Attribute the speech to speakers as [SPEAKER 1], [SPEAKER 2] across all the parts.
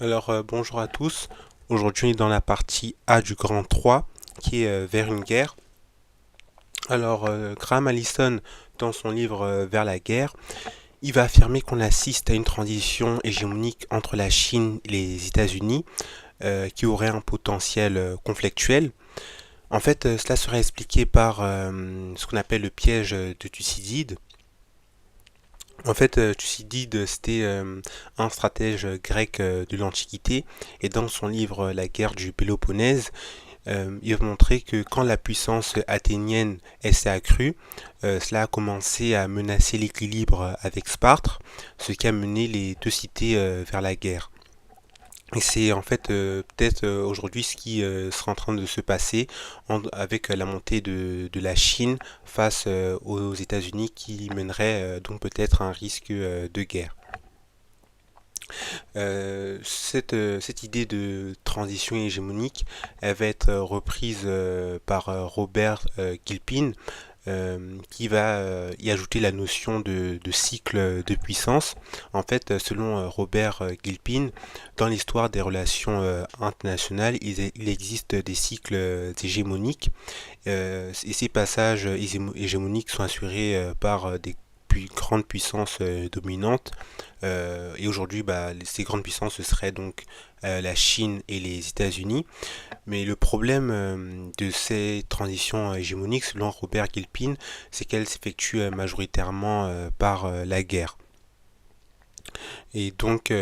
[SPEAKER 1] Bonjour à tous. Aujourd'hui, on est dans la partie A du grand 3, qui est vers une guerre. Graham Allison, dans son livre Vers la guerre, il va affirmer qu'on assiste à une transition hégémonique entre la Chine et les États-Unis, qui aurait un potentiel conflictuel. En fait, cela serait expliqué par ce qu'on appelle le piège de Thucydide. En fait, Thucydide, c'était un stratège grec de l'Antiquité, et dans son livre La guerre du Péloponnèse, il va montrer que quand la puissance athénienne s'est accrue, cela a commencé à menacer l'équilibre avec Sparte, ce qui a mené les deux cités vers la guerre. Et c'est en fait peut-être aujourd'hui ce qui sera en train de se passer avec la montée de la Chine face aux États-Unis qui mènerait donc peut-être un risque de guerre. Cette idée de transition hégémonique, elle va être reprise par Robert Gilpin, qui va y ajouter la notion de cycle de puissance. En fait, selon Robert Gilpin, dans l'histoire des relations internationales, il existe des cycles hégémoniques, et ces passages hégémoniques sont assurés par des grandes puissances dominantes. Et aujourd'hui, ces grandes puissances, ce seraient donc la Chine et les États-Unis. Mais le problème de ces transitions hégémoniques, selon Robert Gilpin, c'est qu'elles s'effectuent majoritairement par la guerre. Et donc,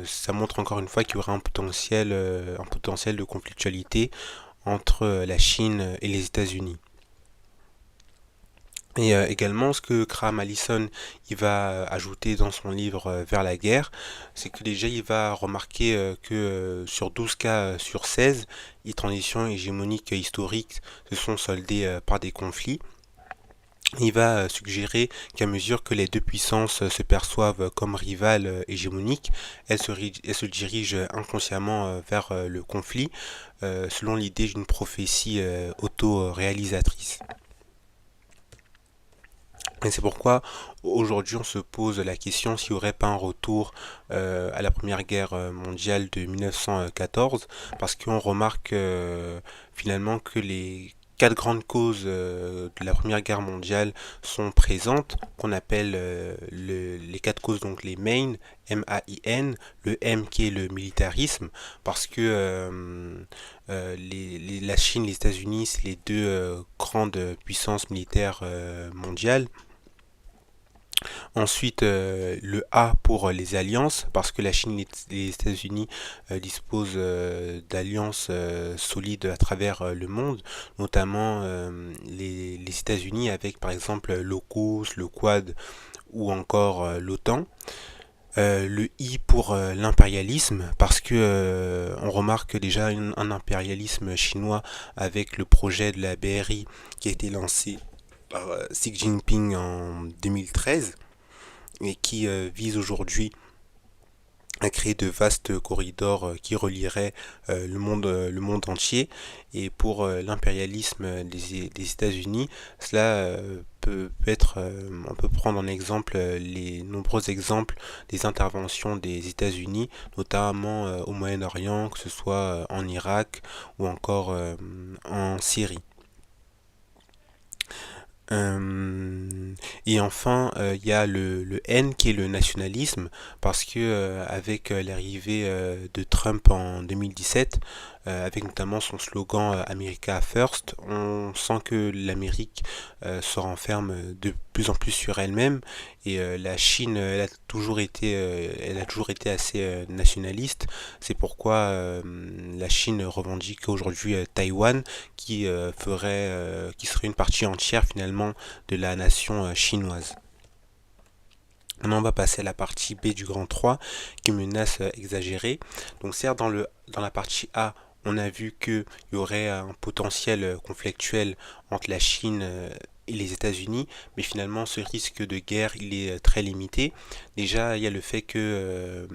[SPEAKER 1] ça montre encore une fois qu'il y aura un potentiel de conflictualité entre la Chine et les États-Unis. Et également, ce que Graham Allison il va ajouter dans son livre Vers la guerre, c'est que déjà il va remarquer que sur 12 cas sur 16, les transitions hégémoniques historiques se sont soldées par des conflits. Il va suggérer qu'à mesure que les deux puissances se perçoivent comme rivales hégémoniques, elles se dirigent inconsciemment vers le conflit, selon l'idée d'une prophétie auto-réalisatrice. Et c'est pourquoi aujourd'hui on se pose la question s'il n'y aurait pas un retour à la Première Guerre mondiale de 1914, parce qu'on remarque finalement que les quatre grandes causes de la Première Guerre mondiale sont présentes, qu'on appelle les quatre causes, donc les main, M-A-I-N, le M qui est le militarisme, parce que la Chine, les États-Unis, c'est les deux grandes puissances militaires mondiales. Ensuite, le A pour les alliances, parce que la Chine et les États-Unis disposent d'alliances solides à travers le monde, notamment les États-Unis avec par exemple l'AUKUS, le Quad ou encore l'OTAN. Le I pour l'impérialisme, parce que on remarque déjà un impérialisme chinois avec le projet de la BRI qui a été lancé par Xi Jinping en 2013 et qui vise aujourd'hui à créer de vastes corridors qui relieraient le monde entier. Et pour l'impérialisme des États-Unis, cela peut être, on peut prendre en exemple les nombreux exemples des interventions des États-Unis, notamment au Moyen-Orient, que ce soit en Irak ou encore en Syrie. Et enfin, il y a le N qui est le nationalisme, parce que avec l'arrivée de Trump en 2017, avec notamment son slogan America First, on sent que l'Amérique se renferme de plus en plus sur elle-même, et la Chine, elle a toujours été assez nationaliste. C'est pourquoi la Chine revendique aujourd'hui Taïwan, qui serait une partie entière finalement de la nation chinoise. Maintenant, on va passer à la partie B du grand 3, qui est une menace exagérée. Donc certes, dans la partie A, on a vu qu'il y aurait un potentiel conflictuel entre la Chine et les États-Unis, mais finalement ce risque de guerre il est très limité. Déjà il y a le fait que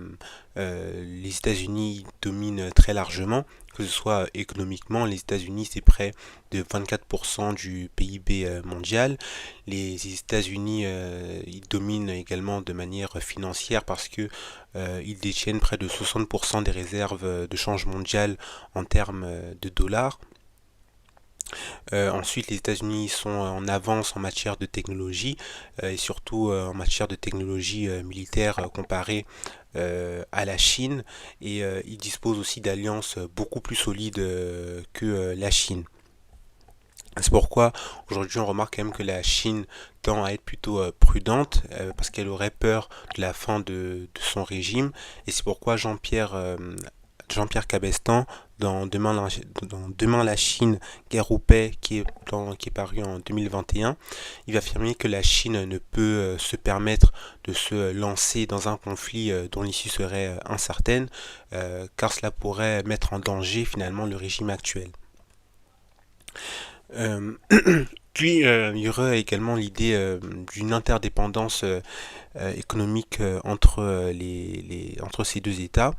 [SPEAKER 1] les États-Unis dominent très largement, que ce soit économiquement, les États-Unis c'est près de 24% du PIB mondial. Les États-Unis ils dominent également de manière financière parce que ils détiennent près de 60% des réserves de change mondial en termes de dollars. Ensuite, les États-Unis sont en avance en matière de technologie et surtout en matière de technologie militaire comparée à la Chine et ils disposent aussi d'alliances beaucoup plus solides que la Chine. C'est pourquoi aujourd'hui on remarque quand même que la Chine tend à être plutôt prudente parce qu'elle aurait peur de la fin de son régime et c'est pourquoi Jean-Pierre Cabestan dans Demain la Chine, guerre ou paix, qui est paru en 2021, il va affirmer que la Chine ne peut se permettre de se lancer dans un conflit dont l'issue serait incertaine, car cela pourrait mettre en danger finalement le régime actuel. Euh, Puis il y aurait également l'idée d'une interdépendance économique entre ces deux États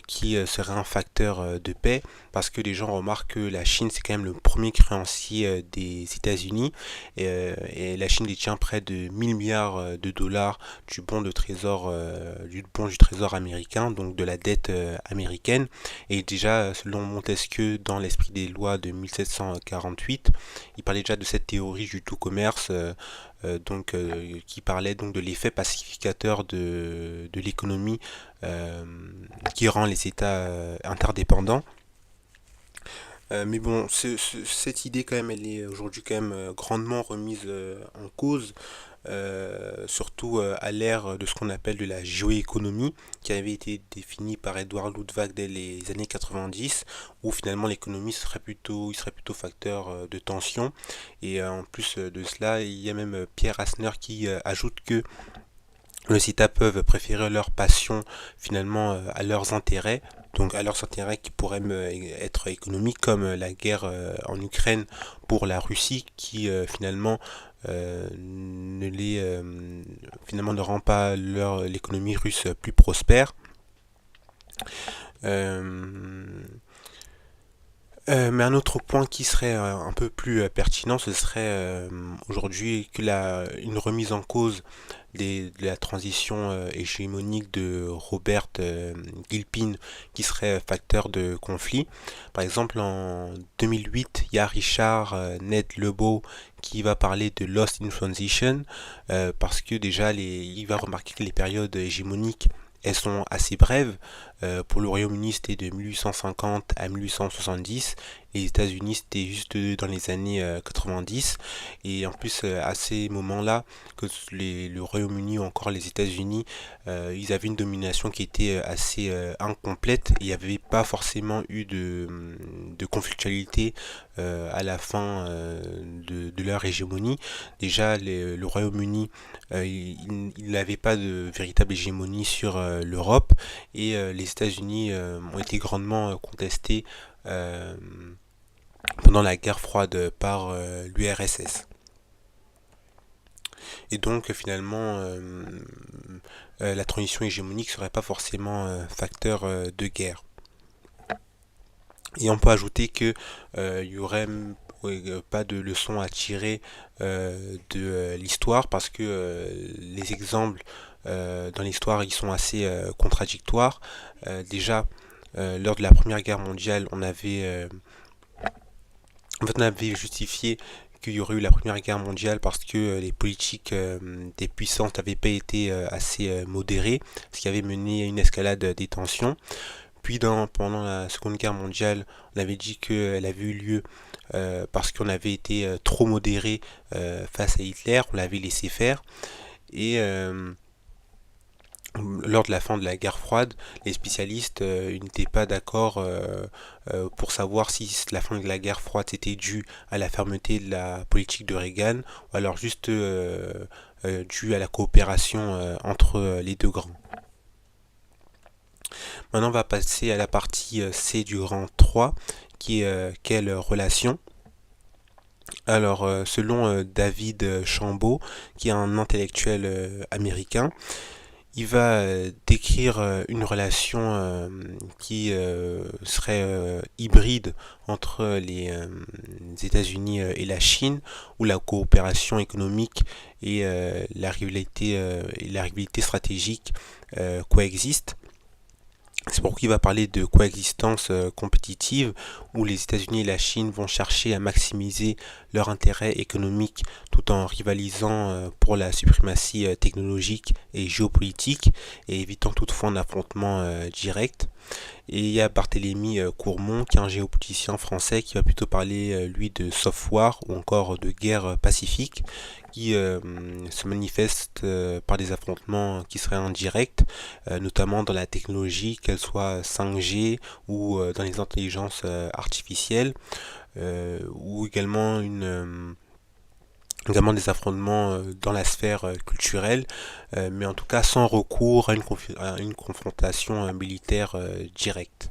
[SPEAKER 1] qui serait un facteur de paix parce que les gens remarquent que la Chine c'est quand même le premier créancier des États-Unis et la Chine détient près de 1000 milliards de dollars du bon du trésor américain, donc de la dette américaine. Et déjà, selon Montesquieu, dans l'esprit des lois de 1748, il parlait déjà de cette théorie du tout commerce qui parlait donc de l'effet pacificateur de l'économie euh, qui rend les États interdépendants. Mais bon, cette idée quand même, elle est aujourd'hui quand même grandement remise en cause, surtout à l'ère de ce qu'on appelle de la géoéconomie, qui avait été définie par Edward Luttwak dès les années 90, où finalement l'économie il serait plutôt facteur de tension. Et en plus de cela, il y a même Pierre Asner qui ajoute que les États peuvent préférer leur passion finalement à leurs intérêts, donc à leurs intérêts qui pourraient être économiques, comme la guerre en Ukraine pour la Russie, qui finalement ne rend pas l'économie russe plus prospère. Euh, mais un autre point qui serait un peu plus pertinent, ce serait aujourd'hui une remise en cause de la transition hégémonique de Robert Gilpin qui serait facteur de conflit. Par exemple, en 2008, il y a Richard Ned Lebeau qui va parler de Lost in Transition parce que déjà, il va remarquer que les périodes hégémoniques elles sont assez brèves. Pour le Royaume-Uni, c'était de 1850 à 1870. Les États-Unis, c'était juste dans les années 90. Et en plus, à ces moments-là, que le Royaume-Uni ou encore les États-Unis, ils avaient une domination qui était assez incomplète. Il n'y avait pas forcément eu de conflictualité à la fin de leur hégémonie. Déjà, le Royaume-Uni, il n'avait pas de véritable hégémonie sur l'Europe et les États-Unis ont été grandement contestés pendant la guerre froide par l'URSS. Et donc finalement, la transition hégémonique serait pas forcément facteur de guerre. Et on peut ajouter que il y aurait pas de leçon à tirer de l'histoire parce que les exemples dans l'histoire ils sont assez contradictoires. Déjà, lors de la Première Guerre mondiale, on avait justifié qu'il y aurait eu la Première Guerre mondiale parce que les politiques des puissances n'avaient pas été assez modérées, ce qui avait mené à une escalade des tensions. Puis pendant la Seconde Guerre mondiale, on avait dit qu'elle avait eu lieu parce qu'on avait été trop modéré face à Hitler, on l'avait laissé faire. Et lors de la fin de la guerre froide, les spécialistes n'étaient pas d'accord pour savoir si la fin de la guerre froide était due à la fermeté de la politique de Reagan ou alors juste due à la coopération entre les deux grands. Maintenant, on va passer à la partie C du grand 3, qui est quelle relation. Alors, selon David Chambaud, qui est un intellectuel américain, il va décrire une relation qui serait hybride entre les États-Unis et la Chine, où la coopération économique et la rivalité stratégique coexistent. C'est pourquoi il va parler de coexistence compétitive où les États-Unis et la Chine vont chercher à maximiser leur intérêt économique tout en rivalisant pour la suprématie technologique et géopolitique et évitant toutefois un affrontement direct. Et il y a Barthélemy Courmont, qui est un géopoliticien français, qui va plutôt parler, lui, de soft war ou encore de guerre pacifique, qui se manifeste par des affrontements qui seraient indirects, notamment dans la technologie, qu'elle soit 5G ou dans les intelligences artificielles, ou également des affrontements dans la sphère culturelle, mais en tout cas sans recours à une confrontation militaire directe.